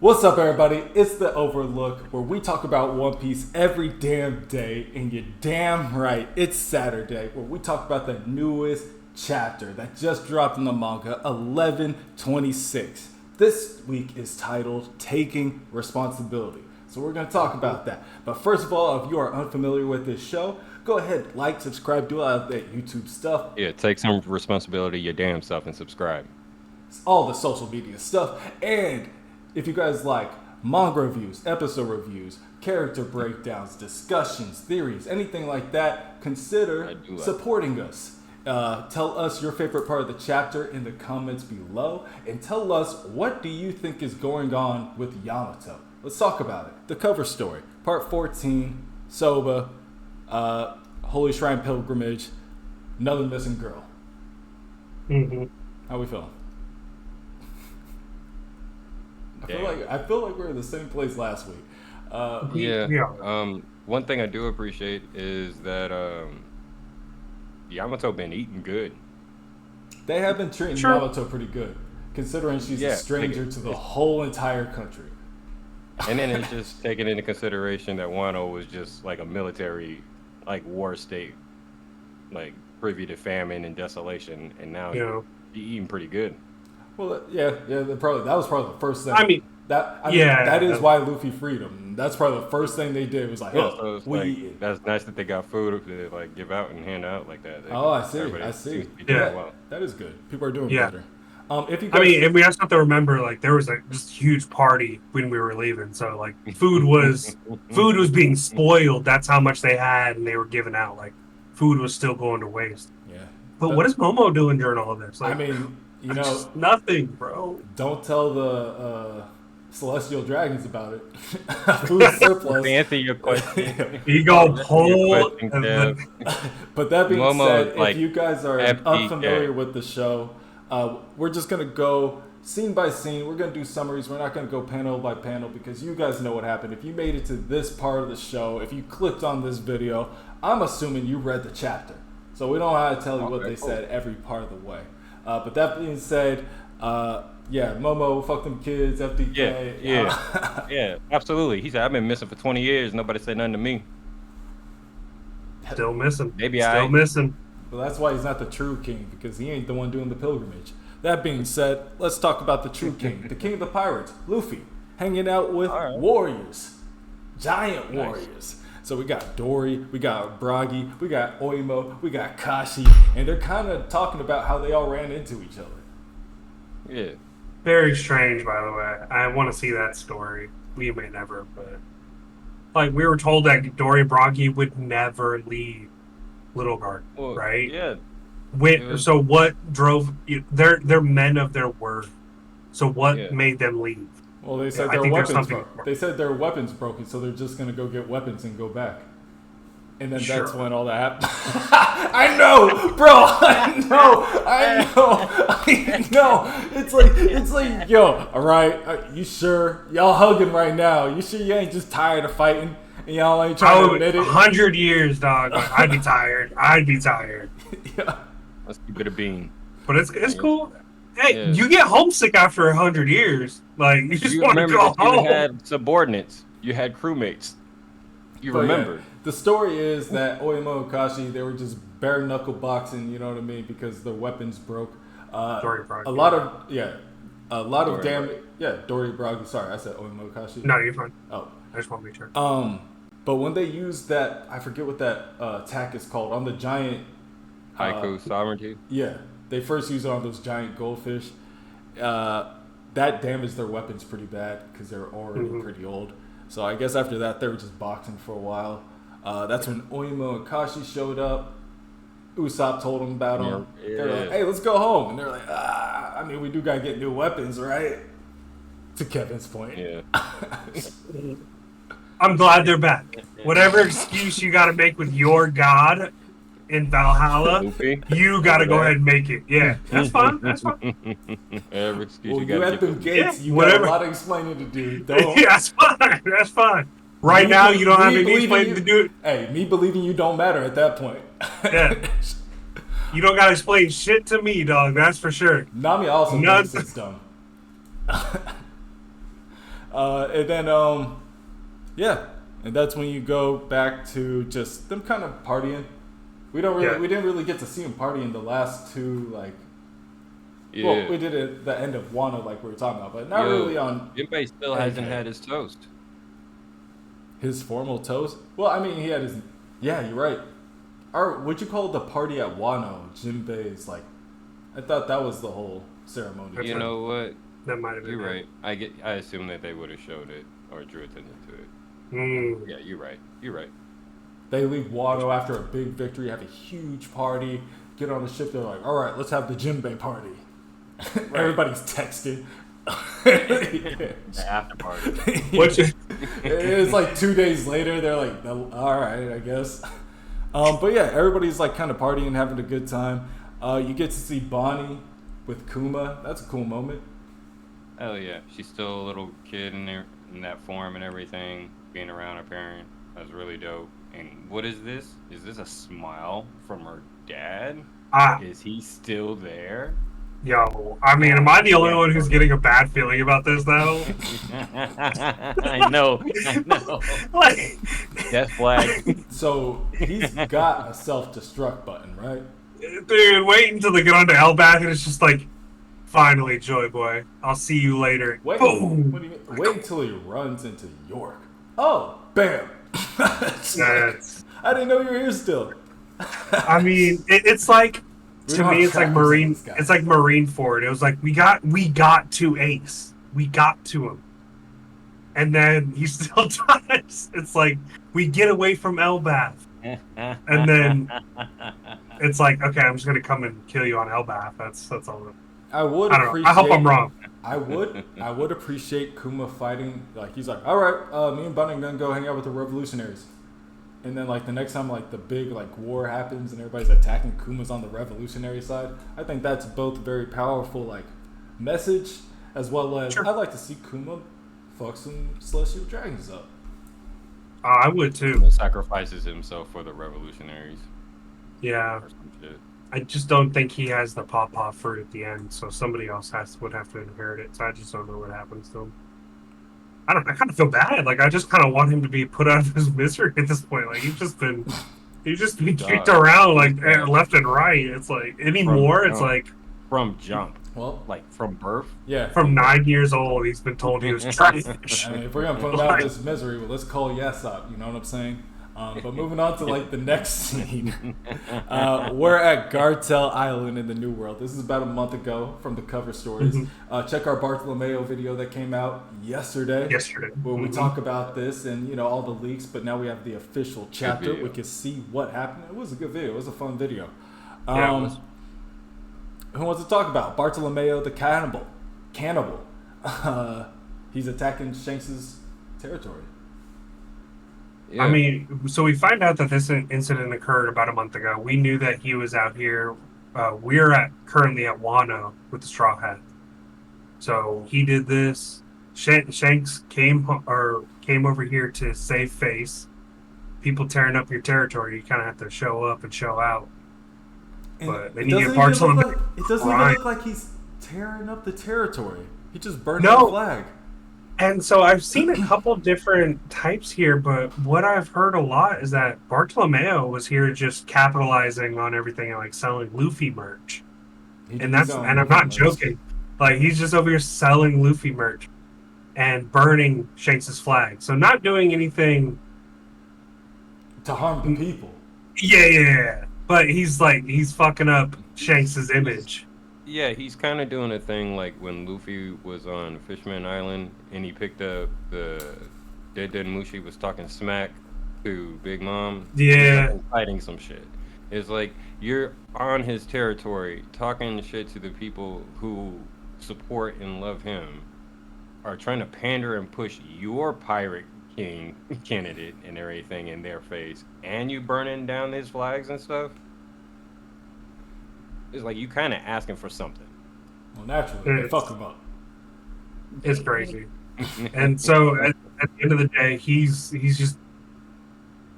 What's up, everybody? It's the Overlook, where we talk about One Piece every damn day, and you're damn right, it's Saturday, where we talk about the newest chapter that just dropped in the manga, 1126. This week is titled Taking Responsibility, so we're going to talk about that. But first of all, if you are unfamiliar with this show, go ahead, like, subscribe, do all that YouTube stuff. Yeah, take some responsibility, your damn self, and subscribe. All the social media stuff. And if you guys like manga reviews, episode reviews, character breakdowns, discussions, theories, anything like that, consider supporting us. Tell us your favorite part of the chapter in the comments below, and tell us, what do you think is going on with Yamato? Let's talk about it. The cover story, part 14, Soba, Holy Shrine Pilgrimage, another missing girl. How we feeling? I feel like we're in the same place last week. One thing I do appreciate is that Yamato been eating good. They have been treating Yamato pretty good, considering she's a stranger to the whole entire country. And then it's just taking into consideration that Wano was just like a military, like war state, like privy to famine and desolation, and now he's eating pretty good. Well, that was probably the first thing. That is why Luffy freed him. That's probably the first thing they did was like, that's nice that they got food to like give out and hand out like that. I see. Well. That is good. People are doing better. If you guys, and we also have to remember, like, there was like this huge party when we were leaving, so like food was being spoiled. That's how much they had, and they were giving out. Like, food was still going to waste. Yeah. But what is Momo doing during all of this? Like, nothing, bro. Don't tell the celestial dragons about it. Food surplus. Answer your question. You go pull. But that being said, if you guys are unfamiliar with the show, we're just gonna go scene by scene. We're gonna do summaries. We're not gonna go panel by panel because you guys know what happened. If you made it to this part of the show, if you clicked on this video, I'm assuming you read the chapter. So we don't have to tell you what they said every part of the way. But that being said, Momo, fuck them kids, FDK. Yeah, absolutely. He said, I've been missing for 20 years. Nobody said nothing to me. Still missing. Still missing. Well, that's why he's not the true king, because he ain't the one doing the pilgrimage. That being said, let's talk about the true king, the king of the pirates, Luffy, hanging out with warriors, giant warriors. So we got Dory, we got Bragi, we got Oimo, we got Kashi, and they're kind of talking about how they all ran into each other. Yeah. Very strange, by the way. I want to see that story. We may never, but like, we were told that Dory and Bragi would never leave Little Garden, right? Yeah. So what drove you? They're men of their word. So what made them leave? Well, they said their weapons broke. They said their weapons broken, so they're just gonna go get weapons and go back. And then that's when all that happened. I know, bro. I know. It's like, yo, all right. You sure? Y'all hugging right now? You sure you ain't just tired of fighting and y'all ain't trying to admit it? 100 years, dog. I'd be tired. Yeah. Let's keep it a bean. But it's cool. Hey, you get homesick after 100 years. Like, you just want to go home. You had subordinates. You had crewmates. You remember. Yeah, the story is that Oimo and Kashi, they were just bare knuckle boxing, you know what I mean, because their weapons broke. Dory Bragi. Sorry, I said Oimo and Kashi. No, you're fine. Oh. I just want to make sure. But when they used that, I forget what that attack is called, on the giant... Haiku sovereignty? Yeah. They first used it on those giant goldfish. That damaged their weapons pretty bad because they're already pretty old. So I guess after that, they were just boxing for a while. That's when Oimo and Kashi showed up. Usopp told them about them. Yeah. They're like, hey, let's go home. And they're like, we do got to get new weapons, right? To Kevin's point. Yeah. I'm glad they're back. Whatever excuse you got to make with your god in Valhalla, you got to go ahead and make it. Yeah, that's fine. Every excuse you at them gates, you got a lot of explaining to do. Yeah, that's fine. Right now, you don't have any explaining to do. Hey, me believing you don't matter at that point. Yeah. You don't got to explain shit to me, dog. That's for sure. Nami also thinks it's dumb. And then yeah, and that's when you go back to just them kind of partying. We didn't really get to see him partying the last two, like. Yeah. Well, we did it at the end of Wano, like we were talking about, but not really on. Jinbei still hasn't had his toast. His formal toast? Well, I mean, he had his. Yeah, you're right. Would you call it the party at Wano? Jinbei's like. I thought that was the whole ceremony. You know what? That might have been. You're right. I assume that they would have showed it or drew attention to it. Yeah, you're right. You're right. They leave Wano after a big victory, have a huge party, get on the ship. They're like, all right, let's have the Jinbei party. Right. Everybody's texting. The after party. It's like 2 days later. They're like, all right, I guess. But yeah, everybody's like kind of partying, having a good time. You get to see Bonnie with Kuma. That's a cool moment. Hell yeah, she's still a little kid in there, in that form and everything, being around her parent. That's really dope. And what is this? Is this a smile from her dad? Is he still there? Yo, I mean, am I the only one who's getting a bad feeling about this, though? I know. Like, Death flag. So he's got a self-destruct button, right? Dude, wait until they get onto Elbath and it's just like, finally, Joy Boy, I'll see you later. Boom! What do you mean? Wait until he runs into York. Oh, bam! I didn't know you were here still. I mean, it's like, to me, it's like Marine. It's like Marineford. It was like we got to Ace. We got to him, and then he still dies. It's like we get away from Elbath, and then it's like, okay, I'm just gonna come and kill you on Elbath. That's all. I would. I hope I'm wrong. I would appreciate Kuma fighting. Like he's like, all right, me and Bunny are gonna go hang out with the revolutionaries. And then, like, the next time, like, the big, like, war happens and everybody's attacking, Kuma's on the revolutionary side. I think that's both very powerful, like, message, as well as I'd like to see Kuma fuck some celestial dragons up. I would, too. He sacrifices himself for the revolutionaries. Yeah. Or some shit. I just don't think he has the pawpaw fruit at the end, so somebody else would have to inherit it. So I just don't know what happens to him. I kind of feel bad. Like, I just kind of want him to be put out of his misery at this point. Like, he's just been kicked around, like, left and right. It's like, it's like... From jump. Well, like, from birth? Yeah. From 9 years old, he's been told he was trash. I mean, if we're going to put him out of his misery, well, let's call Yesop. You know what I'm saying? But moving on to, like, the next scene. We're at Gartel Island in the New World. This is about a month ago from the cover stories. Check our Bartolomeo video that came out yesterday. Where we talk about this and, you know, all the leaks. But now we have the official chapter. We can see what happened. It was a good video. It was a fun video. Yeah, it was. Who wants to talk about Bartolomeo the Cannibal? He's attacking Shanks' territory. Yeah. I mean, so we find out that this incident occurred about a month ago. We knew that he was out here. We're currently at Wano with the Straw Hat. So he did this. Shanks came over here to save face. People tearing up your territory, you kind of have to show up and show out. But then you get Bartolomeo. It doesn't even look like he's tearing up the territory. He just burned the flag. And so I've seen a couple different types here, but what I've heard a lot is that Bartolomeo was here just capitalizing on everything and like selling Luffy merch. And I'm not joking. Like, he's just over here selling Luffy merch and burning Shanks' flag. So not doing anything to harm the people. Yeah. But he's fucking up Shanks' image. Yeah, he's kind of doing a thing like when Luffy was on Fishman Island and he picked up the Dead Mushi was talking smack to Big Mom. Yeah. Fighting some shit. It's like you're on his territory talking shit to the people who support and love him, are trying to pander and push your pirate king candidate and everything in their face, and you burning down his flags and stuff. It's like you kind of asking for something. Well, naturally, fuck him up. It's crazy. And so at the end of the day, he has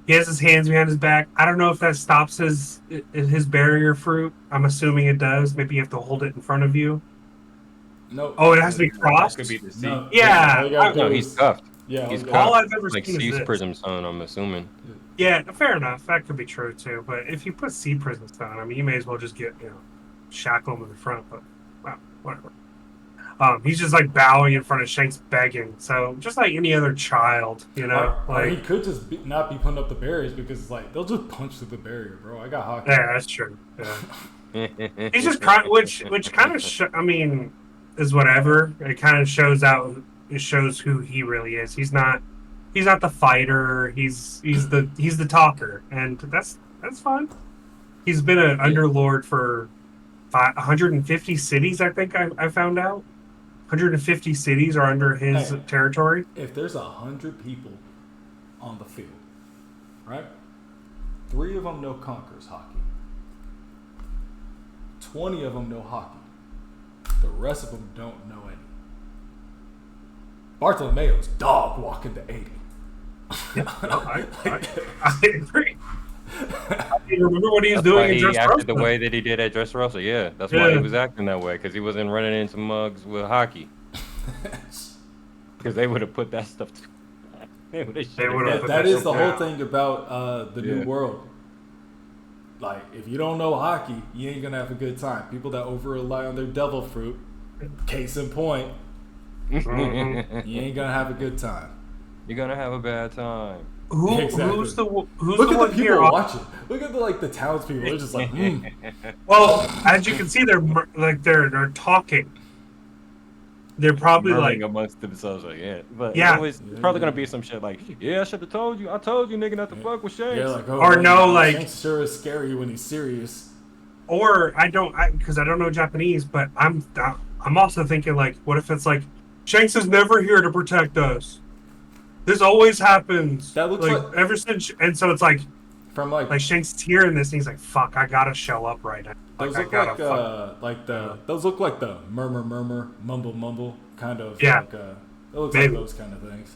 his hands behind his back. I don't know if that stops his barrier fruit. I'm assuming it does. Maybe you have to hold it in front of you. No. Oh, it has to be crossed? That could be the C. No. Yeah. No, he's cuffed. Yeah. He's All cuffed. I've ever Like seen is C's this. Prism Stone, I'm assuming. Yeah, fair enough. That could be true too. But if you put C Prism Stone, I mean, you may as well just get, shackle him in the front. But well, whatever. He's just like bowing in front of Shanks, begging. So just like any other child, Or he could just not be putting up the barriers because like they'll just punch through the barrier, bro. I got hockey. Yeah, that's true. Yeah. He's just which kind of I mean is whatever. It kind of shows out. It shows who he really is. He's not the fighter. He's the talker, and that's fine. He's been an underlord for 150 cities. I think I found out. 150 cities are under his territory. If there's 100 people on the field, right? 3 of them know Conquerors hockey. 20 of them know hockey. The rest of them don't know any. Bartolomeo's dog walking to 80. I agree. I remember what he was doing in he Dressrosa. acted the way that he did at Dressrosa. Yeah, that's why he was acting that way, because he wasn't running into mugs with hockey. Because they would have put that stuff. That is the whole thing about the New World. Like, if you don't know hockey, you ain't gonna have a good time. People that over rely on their devil fruit, case in point, you ain't gonna have a good time. You're gonna have a bad time. Who's Look the at one the people here? watching. Look at the townspeople. They're just like, Well, as you can see, they're talking. They're probably murmuring like amongst themselves, but yeah, it's probably gonna be some shit like, I should have told you. I told you, nigga, not to fuck with Shanks. yeah, like, or no, like Shanks sure is scary when he's serious. Or because I don't know Japanese, but I'm also thinking like, what if it's like Shanks is never here to protect us. This always happens. That looks like ever since, and so it's like from like Shanks is hearing this, and he's like, "Fuck, I gotta show up right now." Those look those look like the murmur, mumble kind of. Yeah. Like, it looks like those kind of things.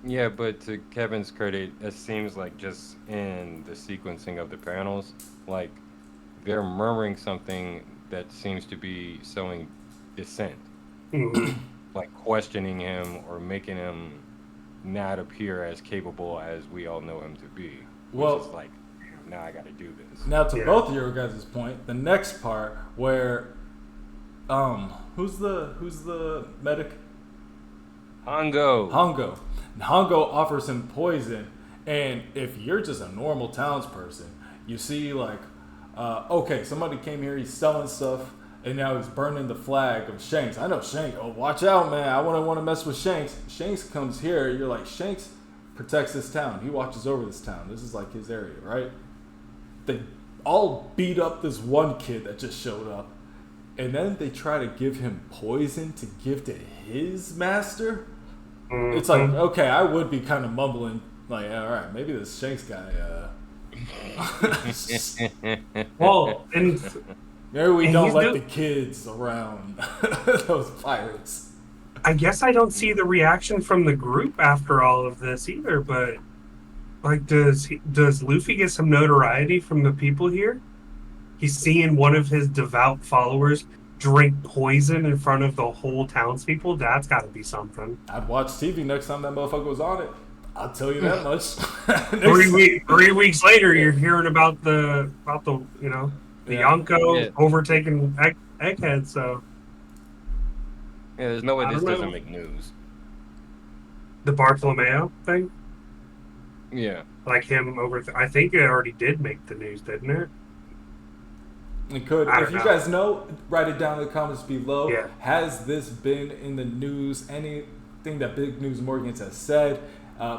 Yeah, but to Kevin's credit, it seems like just in the sequencing of the panels, like they're murmuring something that seems to be showing dissent, like questioning him or making him not appear as capable as we all know him to be. Which is like, now I got to do this. Now to both of your guys' point, the next part where, who's the medic? Hongo offers him poison, and if you're just a normal townsperson, you see like, okay, somebody came here, he's selling stuff, and now he's burning the flag of Shanks. I know Shanks. Oh, watch out, man! I wouldn't want to mess with Shanks. Shanks comes here. You're like, Shanks protects this town. He watches over this town. This is like his area, right? They all beat up this one kid that just showed up, and then they try to give him poison to give to his master. It's like, okay, I would be kind of mumbling, like, all right, maybe this Shanks guy. Well, and maybe we don't let the kids around those pirates. I guess I don't see the reaction from the group after all of this either. But like, does Luffy get some notoriety from the people here? He's seeing one of his devout followers drink poison in front of the whole townspeople. That's got to be something. I'd watch TV next time that motherfucker was on it. I'll tell you that much. 3 weeks later, you're hearing about the Yonko overtaking Egghead. So there's no way this doesn't make news. The Bartolomeo thing. Yeah, like him over. I think it already did make the news, didn't it? It could. If you guys know, write it down in the comments below. Yeah. Has this been in the news? Anything that Big News Morgans has said?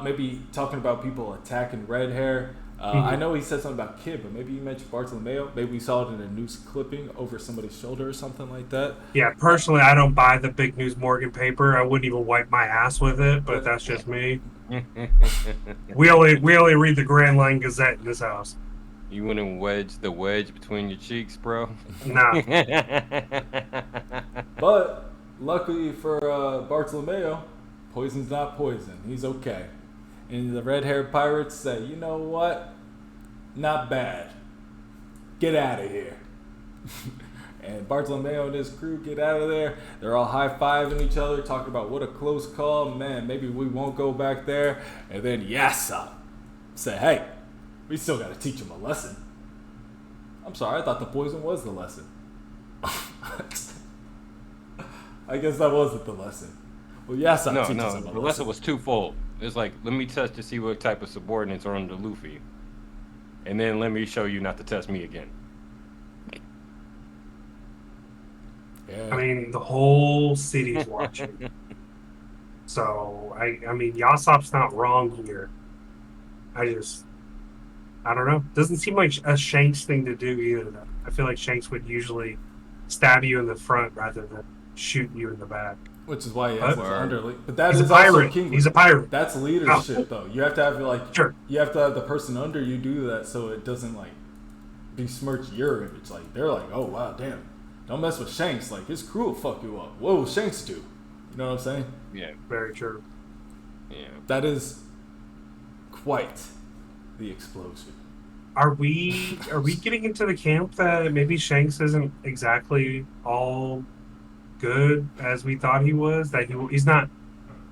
Maybe talking about people attacking red hair. I know he said something about Kid, but maybe you mentioned Bartolomeo. Maybe we saw it in a news clipping over somebody's shoulder or something like that. Yeah, personally, I don't buy the Big News Morgan paper. I wouldn't even wipe my ass with it, but that's just me. we only read the Grand Line Gazette in this house. You wouldn't wedge the wedge between your cheeks, bro? Nah. But luckily for Bartolomeo, poison's not poison. He's okay. And the red-haired pirates say, you know what? Not bad. Get out of here. And Bartolomeo and his crew get out of there. They're all high-fiving each other, talking about what a close call. Man, maybe we won't go back there. And then Yasa say, hey, we still got to teach him a lesson. I'm sorry, I thought the poison was the lesson. I guess that wasn't the lesson. Well, Yasa teaches him a lesson. The lesson was twofold. It's like, let me test to see what type of subordinates are under Luffy. And then let me show you not to test me again. Yeah. I mean, the whole city's watching. So, I mean, Yasop's not wrong here. I don't know. Doesn't seem like a Shanks thing to do either, though. I feel like Shanks would usually stab you in the front rather than shoot you in the back. Which is why he has his underling. But that is a pirate. Also He's a pirate. That's leadership, though. You have to have sure. You have to have the person under you do that, so it doesn't like besmirch your image. Like they're like, oh wow, damn, don't mess with Shanks. Like his crew will fuck you up. What will Shanks do? You know what I'm saying? Yeah, very true. Yeah, that is quite the explosion. Are we getting into the camp that maybe Shanks isn't exactly all good as we thought he was? That he's not.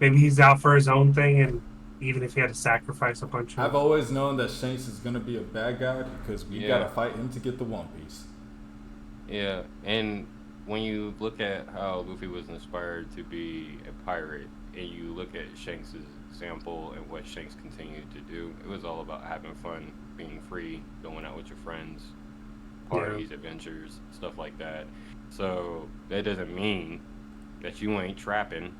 Maybe he's out for his own thing, and even if he had to sacrifice a bunch of. I've always known that Shanks is gonna be a bad guy because we gotta fight him to get the One Piece. Yeah, and when you look at how Luffy was inspired to be a pirate, and you look at Shanks' example and what Shanks continued to do, it was all about having fun, being free, going out with your friends, parties, adventures, stuff like that. So that doesn't mean that you ain't trapping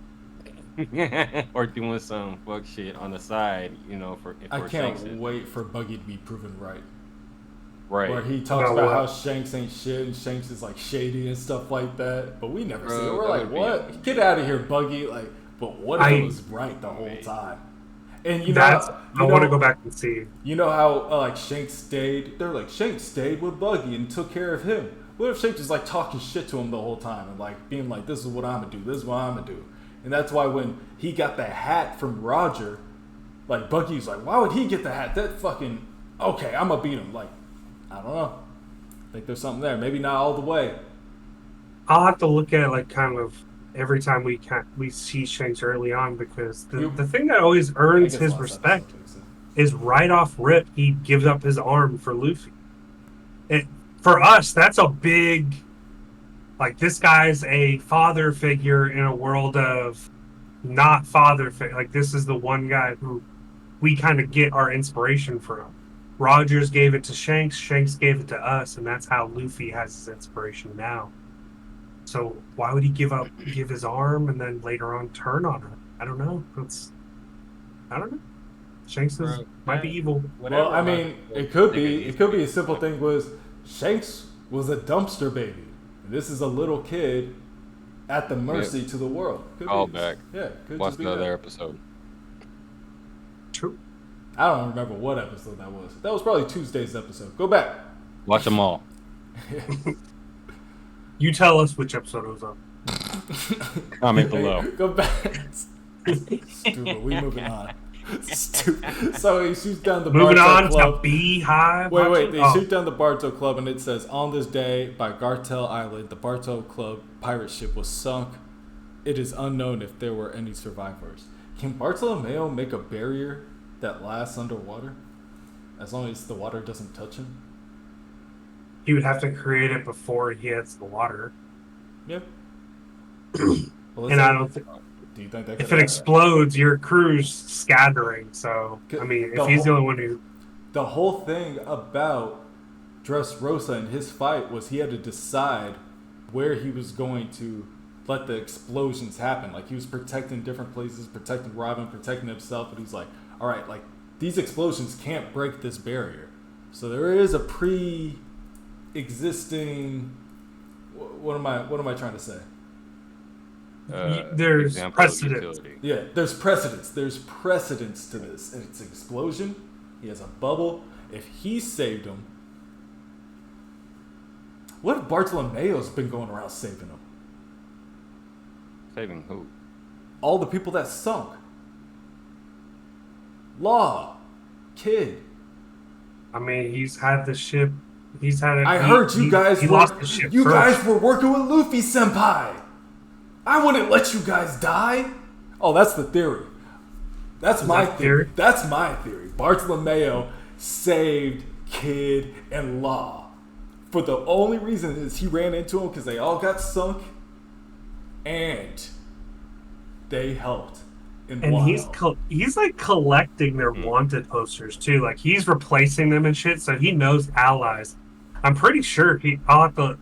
or doing some fuck shit on the side, you know. I can't wait for Buggy to be proven right. Right. Where he talks about how Shanks ain't shit and Shanks is like shady and stuff like that, but we never see it. We're like, what? Get out of here, Buggy! Like, but what if it was right the whole time? And you know, I want to go back and see. You know how like Shanks stayed? They're like Shanks stayed with Buggy and took care of him. What if Shanks was like talking shit to him the whole time and like being like, "This is what I'm gonna do. This is what I'm gonna do." And that's why when he got the hat from Roger, like Buggy's like, "Why would he get the hat? That fucking okay. I'm gonna beat him." Like, I don't know. I think there's something there. Maybe not all the way. I'll have to look at it like kind of every time we see Shanks early on, because the thing that always earns his respect is right off rip he gives up his arm for Luffy. For us, that's a big, like, this guy's a father figure in a world of not father figure. Like, this is the one guy who we kind of get our inspiration from. Rogers gave it to Shanks, Shanks gave it to us, and that's how Luffy has his inspiration now. So why would he give his arm and then later on turn on her? I don't know. I don't know. Shanks might be evil. Well, I mean, it could be a simple thing was Shanks was a dumpster baby. This is a little kid at the mercy to the world. Call back. Yeah. Watch the other episode. True. I don't remember what episode that was. That was probably Tuesday's episode. Go back. Watch them all. You tell us which episode it was on. Comment below. Go back. Stupid. We moving on. Stupid. So he shoots down the Moving Barto on Club. to Beehive. Wait. They shoot down the Barto Club, and it says, "On this day, by Gartel Island, the Barto Club pirate ship was sunk. It is unknown if there were any survivors." Can Bartolomeo make a barrier that lasts underwater, as long as the water doesn't touch him? He would have to create it before he hits the water. Yeah. Well, and I don't think. Do you think that if it explodes, your crew's scattering. So I mean, if he's the only one who. The whole thing about Dressrosa and his fight was he had to decide where he was going to let the explosions happen. Like he was protecting different places, protecting Robin, protecting himself, but he's like, all right, like these explosions can't break this barrier. So there is a pre-existing. What am I trying to say? There's precedent. Yeah, there's precedence. There's precedence to this. And it's an explosion. He has a bubble. If he saved him, what if Bartolomeo's been going around saving him? Saving who? All the people that sunk. Law. Kid. I mean, he's had the ship He's had. I heard you guys. He lost the ship. You guys were working with Luffy Senpai. I wouldn't let you guys die. Oh, that's the theory. That's my theory. That's my theory. Bartolomeo saved Kid and Law for the only reason is he ran into him because they all got sunk, and they helped. And he's like collecting their wanted posters too. Like he's replacing them and shit. So he knows allies. I'm pretty sure I'll have to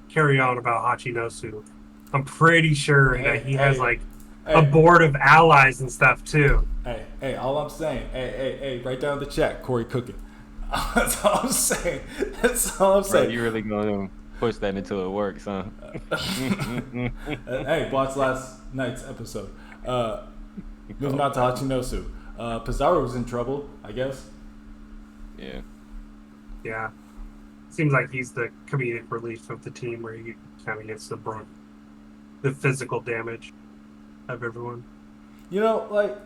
carry on about Hachinosu. I'm pretty sure that he has like a board of allies and stuff too. Hey, all I'm saying, hey, write down the chat, Corey Cooking. That's all I'm saying. Bro, you really going to push that until it works, huh? Hey, watch last night's episode. Moving on to Hachinosu. Pizarro was in trouble, I guess. Yeah. Yeah. Seems like he's the comedic relief of the team where he kind of gets the brunt, the physical damage of everyone. You know, like,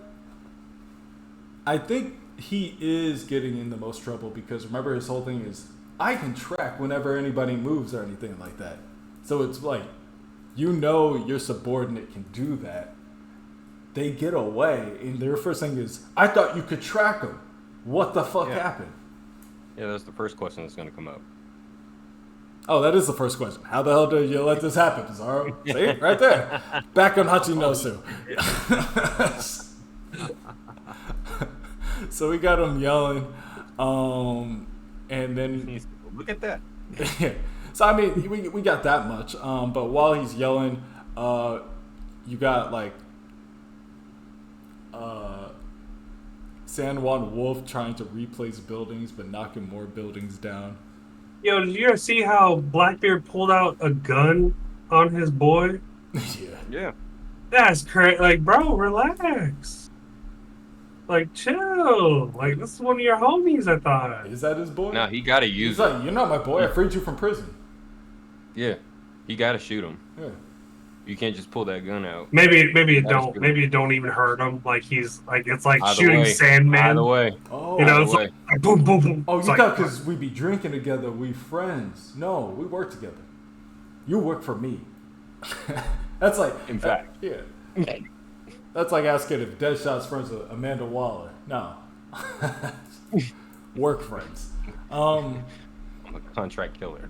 I think he is getting in the most trouble because remember his whole thing is I can track whenever anybody moves or anything like that. So it's like, you know your subordinate can do that. They get away, and their first thing is, I thought you could track them. What the fuck happened? Yeah, that's the first question that's going to come up. Oh, that is the first question. How the hell did you let this happen, Pizarro? See? Right there. Back on Hachinosu. So we got him yelling. And then... Look at that. Yeah. So, I mean, we got that much. But while he's yelling, you got, like... San Juan Wolf trying to replace buildings but knocking more buildings down. Yo, did you guys see how Blackbeard pulled out a gun on his boy? Yeah. That's crazy. Like, bro, relax. Like, chill. Like, this is one of your homies, I thought. Is that his boy? Nah, he gotta use He's like, you're not my boy. I freed you from prison. Yeah. He gotta shoot him. Yeah. You can't just pull that gun out. Maybe it don't. Maybe it don't even hurt him. Like he's like it's like Either shooting way. Sandman. Either way. Oh, you know, it's like boom, boom, boom. Oh, it's you like, thought because we be drinking together, we friends? No, we work together. You work for me. That's like, in fact, yeah. That's like asking if Deadshot's friends with Amanda Waller. No, work friends. I'm a contract killer.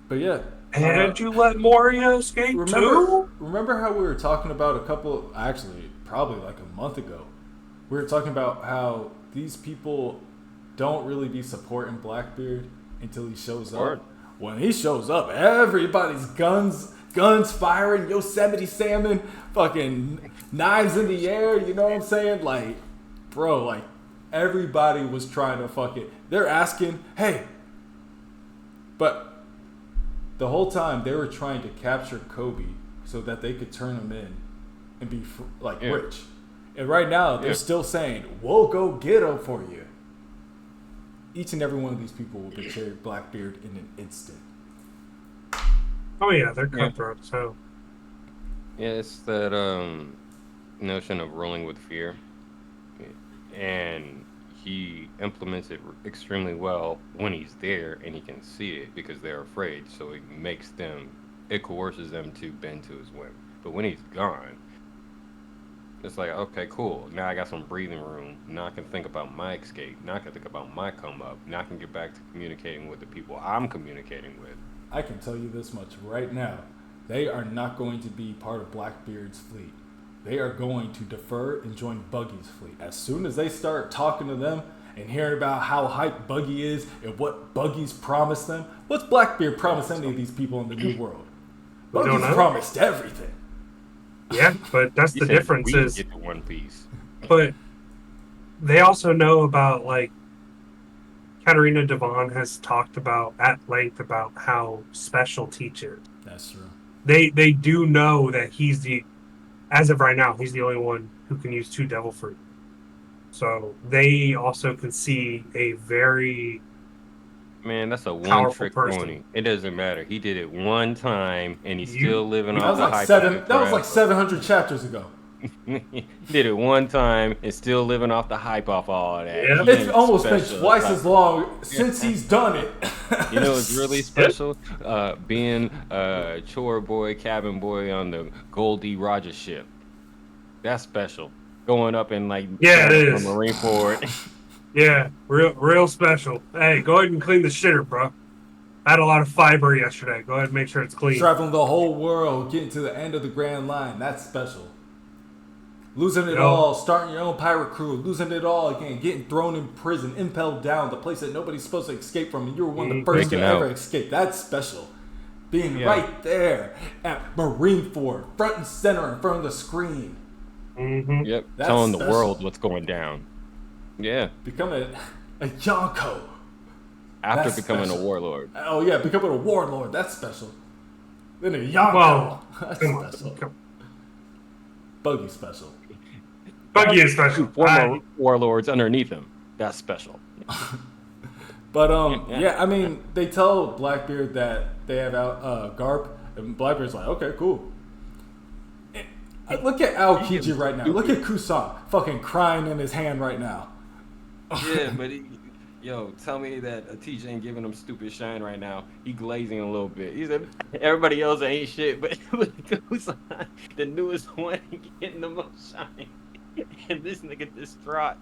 But yeah. And you let Moria escape too? Remember how we were talking about probably like a month ago, we were talking about how these people don't really be supporting Blackbeard until he shows up. When he shows up, everybody's guns firing, Yosemite salmon, fucking knives in the air, you know what I'm saying? Like, bro, like, everybody was trying to fucking, they're asking, hey, but the whole time they were trying to capture Kobe so that they could turn him in and be rich. And right now they're still saying, we'll go get him for you. Each and every one of these people will betray Blackbeard in an instant. Oh yeah, they're cutthroat, so. Yeah, it's that notion of rolling with fear. And he implements it extremely well when he's there and he can see it because they're afraid. So it coerces them to bend to his whim. But when he's gone, it's like, okay, cool. Now I got some breathing room. Now I can think about my escape. Now I can think about my come up. Now I can get back to communicating with the people I'm communicating with. I can tell you this much right now. They are not going to be part of Blackbeard's fleet. They are going to defer and join Buggy's fleet. As soon as they start talking to them and hearing about how hype Buggy is and what Buggy's promised them, what's Blackbeard promised any of these people in the New World? Buggy's promised everything. Yeah, but that's the difference is get to One Piece. But they also know about, like, Katarina Devon has talked about at length about how special Teach is. That's true. They do know that as of right now, he's the only one who can use 2 Devil Fruit. So they also can see a very that's a one-trick pony. It doesn't matter. He did it one time, and he's still living off the hype. That was like 700 chapters ago. Did it one time and still living off the hype off all of that. Yeah. It's almost been twice as long since he's done it. You know it's really special? Being a chore boy, cabin boy on the Goldie Rogers ship. That's special. Going up and like it is. Marine Ford. Yeah, real special. Hey, go ahead and clean the shitter, bro. I had a lot of fiber yesterday. Go ahead and make sure it's clean. Traveling the whole world, getting to the end of the Grand Line. That's special. Losing it all, starting your own pirate crew, losing it all again, getting thrown in prison, impelled down, the place that nobody's supposed to escape from, and you were one of the first to ever escape. That's special. Being right there at Marine Ford, front and center in front of the screen. Mm-hmm. Yep, telling the world what's going down. Yeah. Becoming a Yonko. After becoming a warlord. Oh, yeah, becoming a warlord. That's special. Then a Yonko. That's special. Buggy special. Buggy is special. Former warlords underneath him. That's special. But, yeah, I mean, they tell Blackbeard that they have out Garp, and Blackbeard's like, okay, cool. Look at Aokiji right now. Look at Kusan fucking crying in his hand right now. Yeah, but tell me that a teacher ain't giving him stupid shine right now. He glazing a little bit. He said everybody else ain't shit, but Kusan, the newest one, getting the most shine. And this nigga distraught.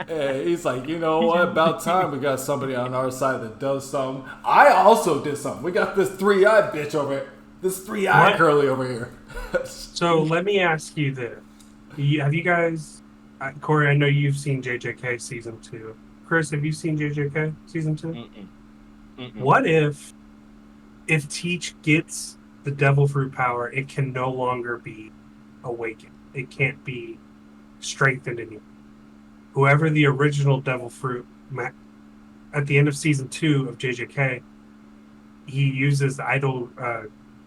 Hey, he's like, you know what? About time we got somebody on our side that does something. I also did something. We got this 3-eyed bitch over here. This 3-eyed curly over here. So let me ask you this. Have you guys... Corey, I know you've seen JJK season 2. Chris, have you seen JJK season 2? Mm-mm. What if Teach gets the devil fruit power, it can no longer be awakened. It can't be strengthened anymore. Whoever the original devil fruit, at the end of season 2 of JJK, he uses the idol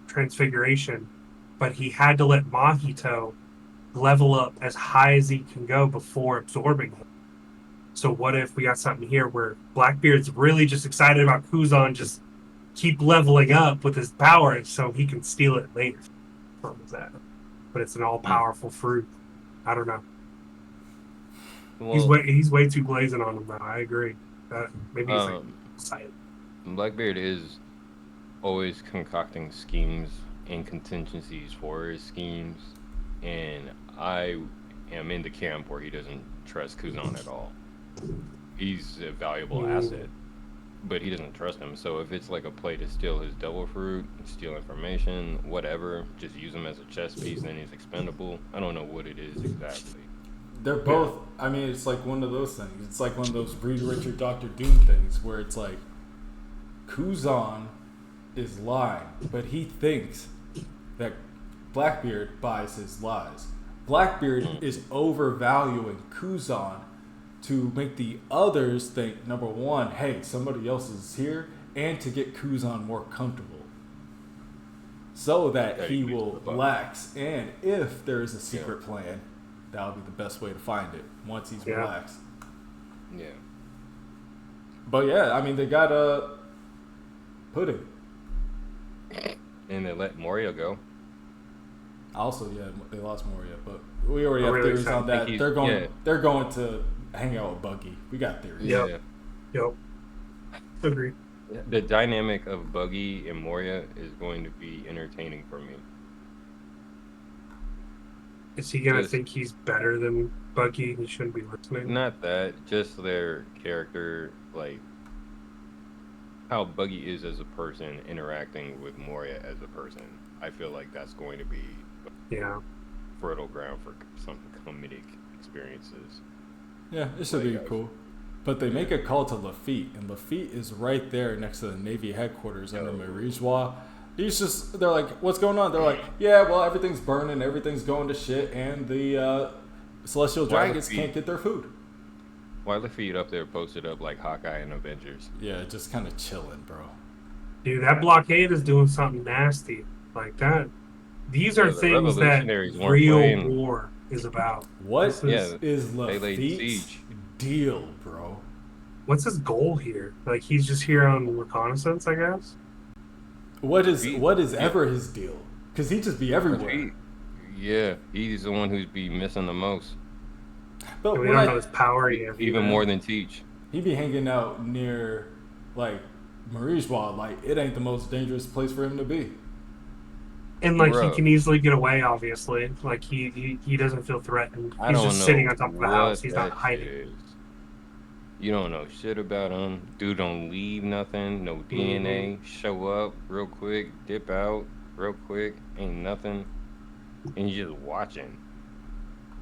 transfiguration, but he had to let Mahito level up as high as he can go before absorbing him. So what if we got something here where Blackbeard's really just excited about Kuzan just keep leveling up with his power so he can steal it later from that. But it's an all-powerful fruit. I don't know. Well, he's way too blazing on him now. I agree. Maybe he's excited. Blackbeard is always concocting schemes and contingencies for his schemes, and I am in the camp where he doesn't trust Kuzan at all. He's a valuable asset, but he doesn't trust him. So if it's like a play to steal his devil fruit, steal information, whatever, just use him as a chess piece, then he's expendable. I don't know what it is exactly. They're both, I mean, it's like one of those things. It's like one of those Reed Richard Dr. Doom things where it's like Kuzan is lying, but he thinks that Blackbeard buys his lies. Blackbeard is overvaluing Kuzan to make the others think, number one, hey, somebody else is here, and to get Kuzan more comfortable so that he will relax. And if there is a secret plan, that'll be the best way to find it once he's relaxed. Yeah. But yeah, I mean, they got Pudding. And they let Moria go. Also, yeah, they lost Moria, but we already have theories on that. They're going to hang out with Buggy. We got theories. Yep. Agreed. The dynamic of Buggy and Moria is going to be entertaining for me. Is he gonna think he's better than Buggy? He shouldn't be listening. Not that, just their character, like how Buggy is as a person interacting with Moria as a person. I feel like that's going to be fertile ground for some comedic experiences. Yeah, it should be cool. But they make a call to Lafitte, and Lafitte is right there next to the Navy headquarters under Marijois. They're like, what's going on? They're like, yeah, well, everything's burning, everything's going to shit, and the Celestial Dragons can't get their food. Why Lafitte up there posted up like Hawkeye and Avengers? Yeah, just kind of chilling, bro. Dude, that blockade is doing something nasty like that. These are things that real war is about. What is Lafitte's deal, bro? What's his goal here? Like, he's just here on reconnaissance, I guess? What is ever his deal? Because he just be everywhere. Yeah, he's the one who's be missing the most. But we don't know his power yet. Even more than Teach. He be hanging out near, like, Marigewa. Like, it ain't the most dangerous place for him to be. And like he can easily get away, obviously. Like he doesn't feel threatened. He's just sitting on top of the house. He's not hiding. You don't know shit about him. Dude don't leave nothing. No DNA. Show up real quick. Dip out real quick. Ain't nothing. And you're just watching.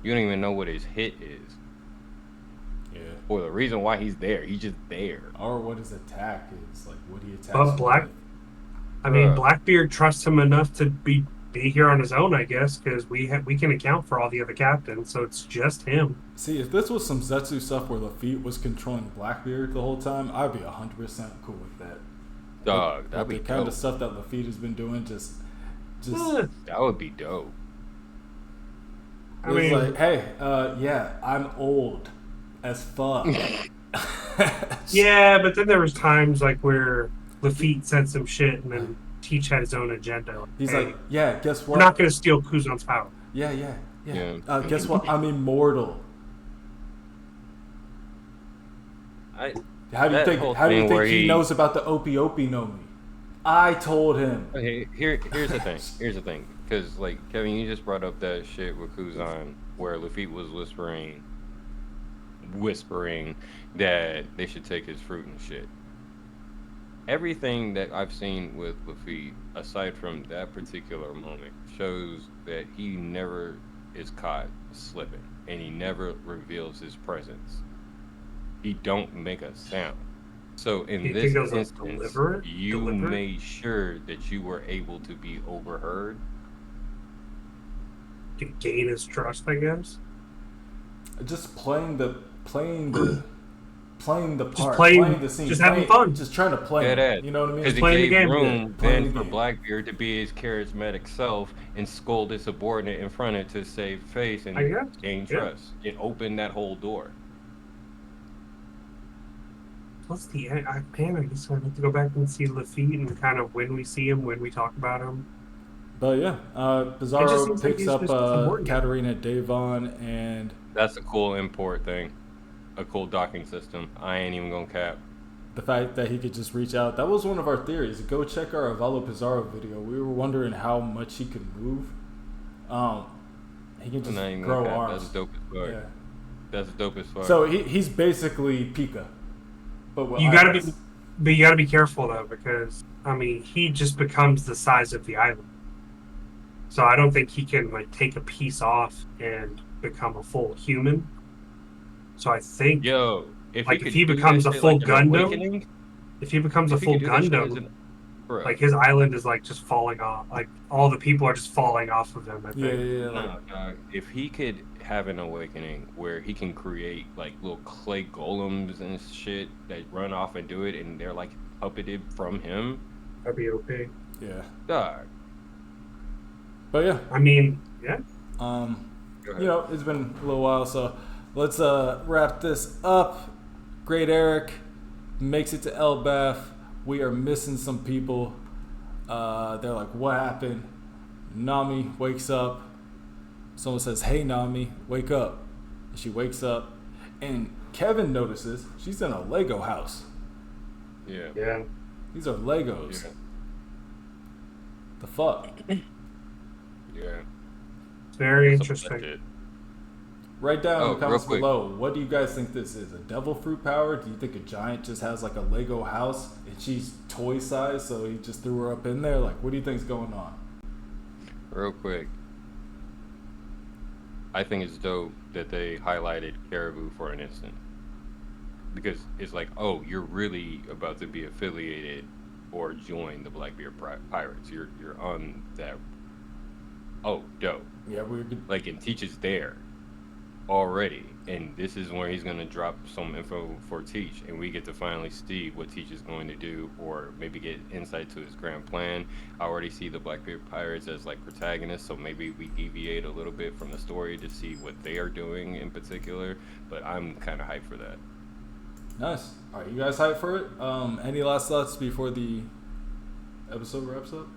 You don't even know what his hit is. Yeah. Or the reason why he's there. He's just there. Or what his attack is. Like what he attacks. But I mean, Blackbeard trusts him enough to be here on his own, I guess, because we can account for all the other captains, so it's just him. See, if this was some Zetsu stuff where Lafitte was controlling Blackbeard the whole time, I'd be 100% cool with that. Dog, that'd be the kind of stuff that Lafitte has been doing, just that would be dope. I mean, like, hey, yeah, I'm old as fuck. Yeah, but then there was times like where Lafitte said some shit, and then Teach had his own agenda. Like, he's like, yeah, guess what? We're not going to steal Kuzan's power. Yeah. Guess what? I'm immortal. How do you think he knows about the Opie no me? I told him. Okay, here's the thing. Here's the thing. Because, like, Kevin, you just brought up that shit with Kuzan where Lafitte was whispering that they should take his fruit and shit. Everything that I've seen with Lafitte, aside from that particular moment, shows that he never is caught slipping, and he never reveals his presence. He don't make a sound. So in this instance, you made sure that you were able to be overheard. To gain his trust, I guess. Just playing the part, just playing the scene, just having fun, just trying to play it. You know what I mean? Because it gave room then for Blackbeard to be his charismatic self and scold his subordinate in front of it to save face and gain trust. It opened that whole door. What's the end? I guess I have to go back and see Lafitte and kind of when we see him, when we talk about him. But yeah, Bizarro picks up Katarina Devon, and that's a cool import thing. A cool docking system. I ain't even gonna cap. The fact that he could just reach out. That was one of our theories. Go check our Avalo Pizarro video. We were wondering how much he could move. He can just grow arms. That's dope as fuck. Yeah. That's dope as fuck. So he's basically Pika. But you gotta be careful though, because I mean he just becomes the size of the island. So I don't think he can like take a piece off and become a full human. So I think, if he becomes a full Gundam, like his island is like just falling off. Like all the people are just falling off of him. I think. If he could have an awakening where he can create like little clay golems and shit that run off and do it, and they're like puppeted from him, that'd be okay. Yeah. Dog. But yeah. I mean, yeah. You know, it's been a little while, so let's wrap this up. Great Eric makes it to Elbath. We are missing some people. They're like, what happened? Nami wakes up. Someone says, hey, Nami, wake up. And she wakes up. And Kevin notices she's in a Lego house. Yeah. These are Legos. Yeah. The fuck? Yeah. It's very interesting. Write down in the comments below, what do you guys think this is? A devil fruit power? Do you think a giant just has like a Lego house and she's toy size, so he just threw her up in there? Like, what do you think's going on? Real quick. I think it's dope that they highlighted Caribou for an instant. Because it's like, oh, you're really about to be affiliated or join the Blackbeard Pirates. You're on that. Oh, dope. Yeah, like, and Teach is there already, and this is where he's going to drop some info for Teach, and we get to finally see what Teach is going to do, or maybe get insight to his grand plan. I already see the Blackbeard Pirates as like protagonists, so maybe we deviate a little bit from the story to see what they are doing in particular, but I'm kind of hyped for that. Nice. All right, you guys hyped for it? Any last thoughts before the episode wraps up?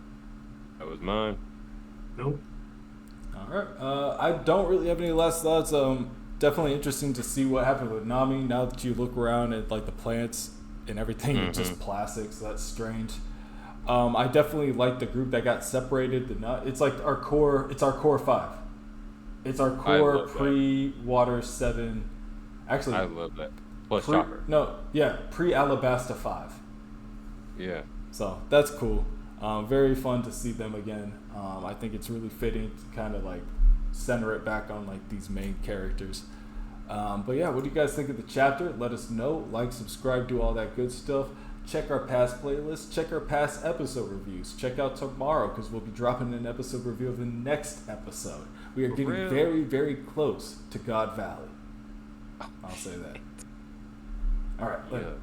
That was mine. Nope. All right. I don't really have any last thoughts. Definitely interesting to see what happened with Nami now that you look around at like the plants and everything is just plastic, so that's strange. I definitely like the group that got separated. It's like our core. It's our core 5. It's our core pre-Water 7. Actually, I love that. Plus Chopper. Pre-Alabasta 5. Yeah. So that's cool. Very fun to see them again. I think it's really fitting to kind of like center it back on like these main characters. But yeah, what do you guys think of the chapter? Let us know. Like, subscribe, do all that good stuff. Check our past playlists. Check our past episode reviews. Check out tomorrow because we'll be dropping an episode review of the next episode. We are getting very, very close to God Valley. I'll say that. All right. Later.